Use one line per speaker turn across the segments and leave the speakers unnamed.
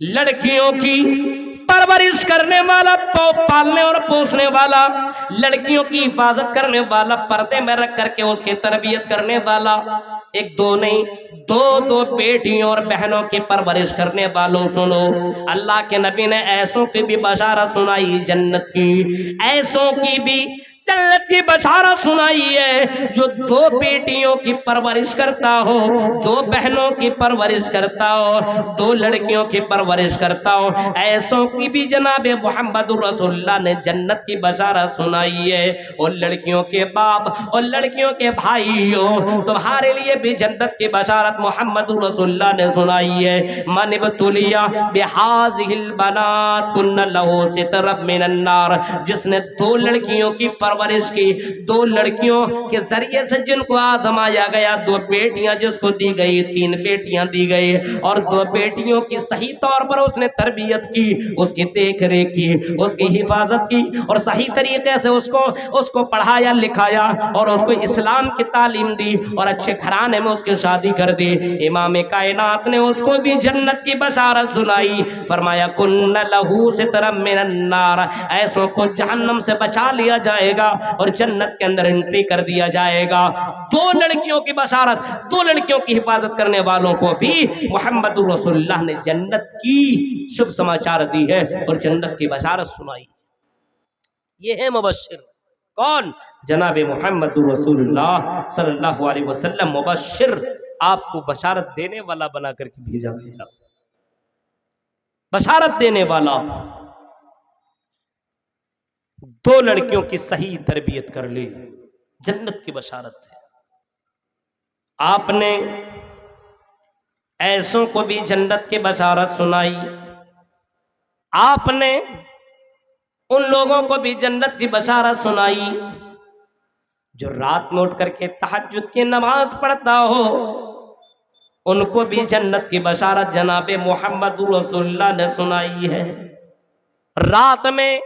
لڑکیوں کی پرورش کرنے والا، پالنے اور پوسنے والا، لڑکیوں کی حفاظت کرنے والا، پردے میں رکھ کر کے اس کی تربیت کرنے والا، ایک دو نہیں دو دو بیٹیوں اور بہنوں کی پرورش کرنے والوں سنو، اللہ کے نبی نے ایسوں کی بھی بشارت سنائی جنت کی، ایسوں کی بھی جنت کی بشارت سنائی ہے جو دو بیٹیوں کی پرورش کرتا ہو، دو بہنوں کی پرورش کرتا ہو، دو لڑکیوں کی پرورش کرتا ہو، ایسوں کی بھی جناب محمد رسول اللہ نے جنت کی بشارت سنائی ہے۔ اور لڑکیوں کے باپ اور لڑکیوں کے بھائیوں، تمہارے لیے بھی جنت کی بشارت محمد رسول اللہ نے سنائی ہے۔ من ابتلی بہذہ البنات کن لہ سترا من النار، جس نے دو لڑکیوں کی پرورش کی، دو لڑکیوں کے ذریعے سے جن کو آزمایا گیا، دو بیٹیاں جس کو دی گئی، تین بیٹیاں دی گئی، اور دو بیٹیوں کی صحیح طور پر اس نے تربیت کی، اس کی دیکھ ریکھ کی، اس کی حفاظت کی، اور صحیح طریقے سے اس کو پڑھایا لکھایا، اور اس کو اسلام کی تعلیم دی، اور اچھے گھرانے میں اس کی شادی کر دی۔ امام کائنات نے اس کو بھی جنت کی بشارت سنائی، فرمایا کن لہ سترا من النار، ایسوں کو جہنم سے بچا لیا جائے گا اور جنت کے اندر انٹری کر دیا جائے گا۔ دو لڑکیوں کی بشارت، دو لڑکیوں کی حفاظت کرنے والوں کو بھی محمد رسول اللہ نے جنت کی شبھ سماچار دی ہے اور جنت کی بشارت سنائی۔ یہ ہے مبشر، کون؟ جناب محمد رسول اللہ صلی اللہ علیہ وسلم، مبشر، آپ کو بشارت دینے والا بنا کر کے بھیجا گیا، بشارت دینے والا۔ دو لڑکیوں کی صحیح تربیت کر لی، جنت کی بشارت ہے۔ آپ نے ایسوں کو بھی جنت کی بشارت سنائی، آپ نے ان لوگوں کو بھی جنت کی بشارت سنائی جو رات میں اٹھ کر کے تہجد کی نماز پڑھتا ہو، ان کو بھی جنت کی بشارت جناب محمد رسول اللہ نے سنائی ہے۔ رات میں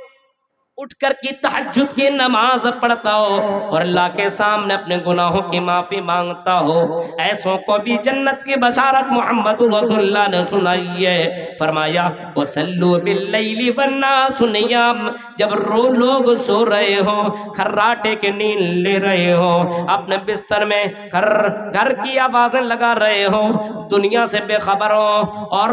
اٹھ کر کی تہجد کی نماز پڑھتا ہو اور اللہ کے سامنے اپنے گناہوں کی معافی مانگتا ہو، ایسوں کو بھی جنت کی بشارت محمد رسول اللہ نے سنائی ہے۔ فرمایا وَصَلُّوا بِاللَّيْلِ وَالنَّاسُ نِيَامٌ، جب لوگ سو رہے ہو، کھراٹے کے نیند لے رہے ہو، اپنے بستر میں گھر کی آوازیں لگا رہے ہو، دنیا سے بے خبر ہو اور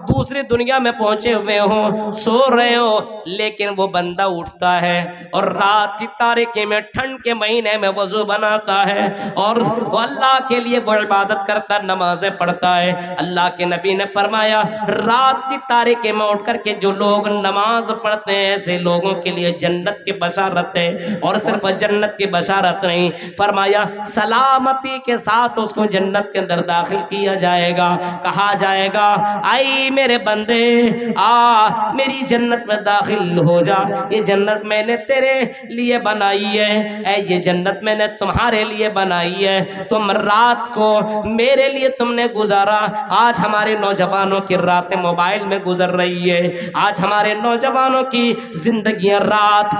دوسری دنیا میں پہنچے ہوئے ہو، سو رہے ہو، لیکن وہ بندہ اٹھتا ہے اور رات کی تاریکی میں ٹھنڈ کے مہینے میں وضو بناتا ہے اور وہ اللہ کے لیے وہ عبادت کرتا، نمازیں پڑھتا ہے۔ اللہ کے نبی نے فرمایا رات کی تاریکی میں اٹھ کر کے جو لوگ نماز پڑھتے ہیں، ایسے لوگوں کے لیے جنت کی بشارت ہے، اور صرف جنت کی بشارت نہیں، فرمایا سلامتی کے ساتھ اس کو جنت کے اندر داخل کیا جائے گا۔ کہا جائے گا آئی میرے بندے، میری جنت میں داخل ہو جا، یہ جنت میں نے تیرے لیے بنائی ہے، اے یہ جنت میں نے تمہارے لیے بنائی ہے، تم رات کو میرے لیے تم نے گزارا۔ آج ہمارے نوجوانوں کی راتیں موبائل میں گزر رہی ہے، آج ہمارے نوجوانوں کی زندگیاں رات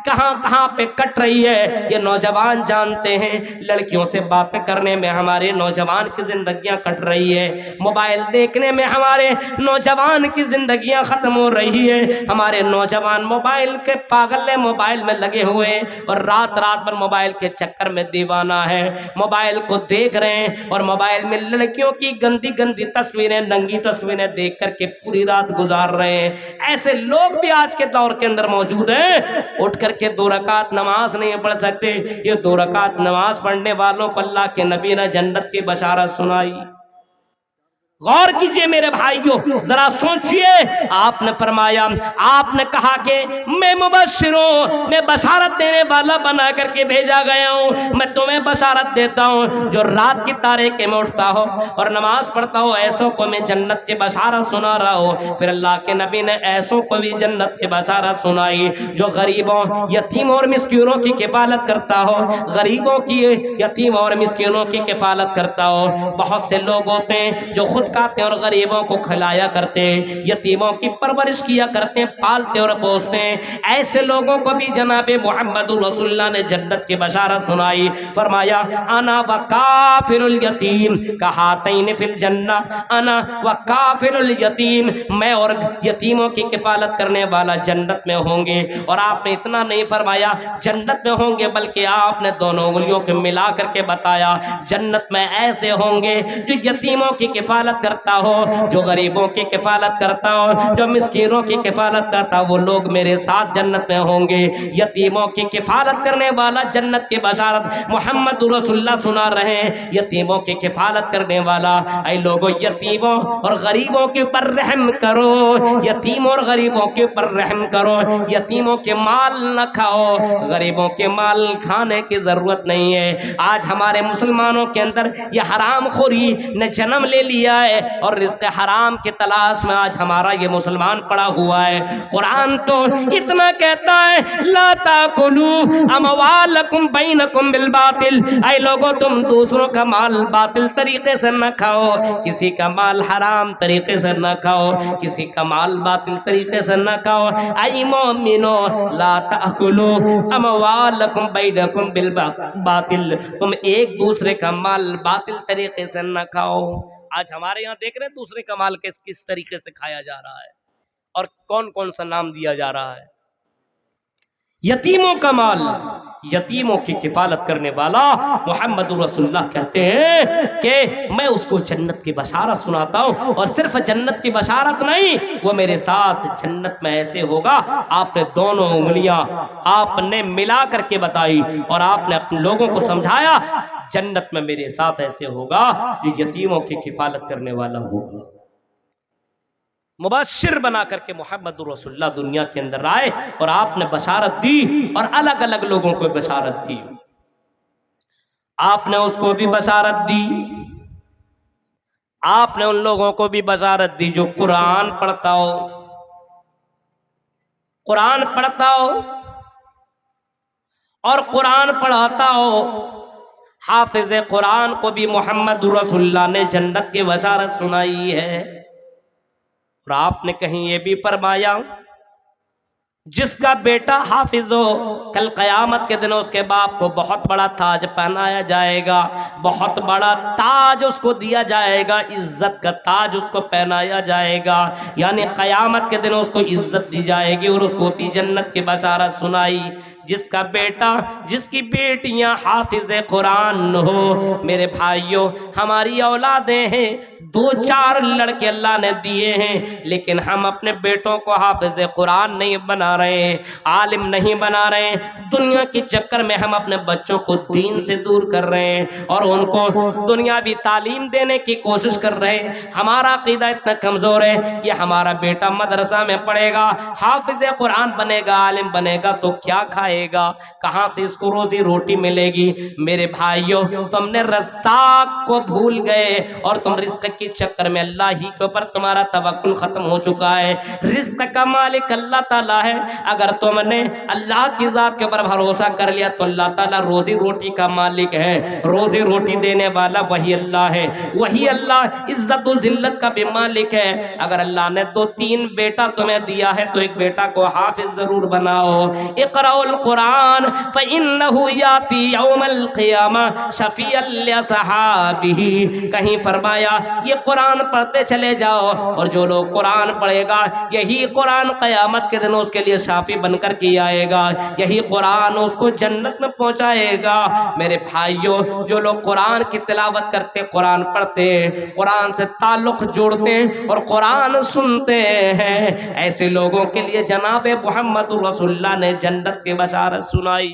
کہاں پہ کٹ رہی ہے یہ نوجوان جانتے ہیں۔ لڑکیوں سے باتیں کرنے میں ہمارے نوجوان کی زندگیاں کٹ رہی ہے، موبائل دیکھنے میں ہمارے نوجوان کی زندگیاں ختم ہو رہی ہے، ہمارے نوجوان موبائل کے پاگل موبائل میں لگے ہوئے اور رات بھر موبائل کے چکر میں دیوانہ ہے، موبائل کو دیکھ رہے ہیں اور موبائل میں لڑکیوں کی گندی تصویریں، ننگی تصویریں دیکھ کر کے پوری رات گزار رہے ہیں۔ ایسے لوگ بھی آج کے دور کے اندر موجود ہیں، اٹھ کر کے 2 رکعت نماز نہیں پڑھ سکتے۔ یہ 2 رکعت نماز پڑھنے والوں کو اللہ کے نبی نے جنت کی بشارت سنائی۔ غور کیجئے میرے بھائیوں، ذرا سوچئے، آپ نے فرمایا، آپ نے کہا کہ میں مبشر ہوں، میں بشارت دینے والا بنا کر کے بھیجا گیا ہوں، میں تمہیں بشارت دیتا ہوں جو رات کی تاریکی میں اٹھتا ہو اور نماز پڑھتا ہو، ایسوں کو میں جنت کی بشارت سنا رہا ہوں۔ پھر اللہ کے نبی نے ایسوں کو بھی جنت کی بشارت سنائی جو غریبوں، یتیموں اور مسکینوں کی کفالت کرتا ہو، غریبوں کی، یتیم اور مسکینوں کی کفالت کرتا ہو۔ بہت سے لوگ ہوتے ہیں جو خود پکاتے اور غریبوں کو کھلایا کرتے، یتیموں کی پرورش کیا کرتے، پالتے اور پوستے، ایسے لوگوں کو بھی جناب محمد رسول اللہ نے جنت کی بشارت سنائی۔ فرمایا انا وکافل الیتیم کہاتین فی الجنہ، انا وکافل الیتیم، میں اور یتیموں کی کفالت کرنے والا جنت میں ہوں گے۔ اور آپ نے اتنا نہیں فرمایا جنت میں ہوں گے، بلکہ آپ نے دونوں انگلیوں کے ملا کر کے بتایا جنت میں ایسے ہوں گے جو یتیموں کی کفالت کرتا ہو، جو غریبوں کی کفالت کرتا ہو، جو مسکینوں کی کفالت کرتا ہو، وہ لوگ میرے ساتھ جنت میں ہوں گے۔ یتیموں کی کفالت کرنے والا جنت کی بشارت محمد رسول اللہ سنا رہے ہیں۔ یتیموں کی کفالت کرنے والا، اے لوگوں یتیموں اور غریبوں کے پر رحم کرو، یتیموں اور غریبوں کے پر رحم کرو، یتیموں کے مال نہ کھاؤ، غریبوں کے مال کھانے کی ضرورت نہیں ہے۔ آج ہمارے مسلمانوں کے اندر یہ حرام خوری نے جنم لے لیا ہے، اور رزق حرام کی تلاش میں آج ہمارا یہ مسلمان پڑا ہوا ہے۔ قرآن تو اتنا کہتا ہے لا تاکلوا اموالکم بینکم بالباطل، اے لوگو تم دوسروں کا مال باطل طریقے سے نہ کھاؤ، کسی کا مال حرام طریقے سے نہ کھاؤ، کسی کا مال باطل طریقے سے نہ کھاؤ۔ اے مومنو لا تاکلوا اموالکم بینکم بالباطل، تم ایک دوسرے کا مال باطل طریقے سے نہ کھاؤ۔ آج ہمارے یہاں دیکھ رہے ہیں دوسرے کا مال کس طریقے سے کھایا جا رہا ہے، اور کون کون سا نام دیا جا رہا ہے۔ یتیموں کا مال، یتیموں کی کفالت کرنے والا محمد رسول اللہ کہتے ہیں کہ میں اس کو جنت کی بشارت سناتا ہوں، اور صرف جنت کی بشارت نہیں، وہ میرے ساتھ جنت میں ایسے ہوگا۔ آپ نے دونوں انگلیاں آپ نے ملا کر کے بتائی، اور آپ نے اپنے لوگوں کو سمجھایا جنت میں میرے ساتھ ایسے ہوگا جو یتیموں کی کفالت کرنے والا ہوگا۔ مبشر بنا کر کے محمد رسول اللہ دنیا کے اندر آئے، اور آپ نے بشارت دی، اور الگ الگ لوگوں کو بشارت دی۔ آپ نے اس کو بھی بشارت دی، آپ نے ان لوگوں کو بھی بشارت دی جو قرآن پڑھتا ہو، قرآن پڑھتا ہو اور قرآن پڑھاتا ہو۔ حافظ قرآن کو بھی محمد رسول اللہ نے جنت کی بشارت سنائی ہے۔ اور آپ نے کہیں یہ بھی فرمایا جس کا بیٹا حافظ ہو، کل قیامت کے دن اس کے باپ کو بہت بڑا تاج پہنایا جائے گا، بہت بڑا تاج اس کو دیا جائے گا، عزت کا تاج اس کو پہنایا جائے گا، یعنی قیامت کے دن اس کو عزت دی جائے گی، اور اس کو جنت کی بشارت سنائی۔ جس کا بیٹا، جس کی بیٹیاں حافظ قرآن ہو، میرے بھائیوں ہماری اولادیں ہیں، 2-4 لڑکے اللہ نے دیے ہیں، لیکن ہم اپنے بیٹوں کو حافظ قرآن نہیں بنا رہے ہیں، عالم نہیں بنا رہے ہیں۔ دنیا کے چکر میں ہم اپنے بچوں کو دین سے دور کر رہے ہیں، اور ان کو دنیاوی تعلیم دینے کی کوشش کر رہے ہیں۔ ہمارا عقیدہ اتنا کمزور ہے کہ ہمارا بیٹا مدرسہ میں پڑھے گا، حافظ قرآن بنے گا، عالم بنے گا تو کیا کھائے گا، کہاں سے اس کو روزی روٹی ملے گی؟ میرے بھائیوں تم نے رزاق کو بھول گئے، اور تم رزق کے چکر میں اللہ ہی کے اوپر تمہارا توکل ختم ہو چکا ہے۔ رزق کا مالک اللہ تعالیٰ ہے، اگر تم نے اللہ کی ذات کے اوپر بھروسہ کر لیا تو اللہ تعالیٰ روزی روٹی کا مالک ہے، روزی روٹی دینے والا وہی اللہ ہے، وہی اللہ عزت و ذلت کا بھی مالک ہے۔ اگر اللہ نے 2-3 بیٹا تمہیں دیا ہے تو ایک بیٹا کو حافظ ضرور بناؤ۔ اقرأوا القرآن فإنه یاتی یوم القیامہ شفیعا لصحابہ، کہیں فرمایا یہ قرآن پڑھتے چلے جاؤ، اور جو لوگ قرآن پڑھے گا یہی قرآن قیامت کے دن اس کے لیے شافی بن کر کے آئے گا، یہی قرآن اس کو جنت میں پہنچائے گا۔ میرے بھائیوں جو لوگ قرآن کی تلاوت کرتے، قرآن پڑھتے، قرآن سے تعلق جوڑتے اور قرآن سنتے ہیں، ایسے لوگوں کے لیے جناب محمد رسول اللہ نے جنت کی بشارت سنائی۔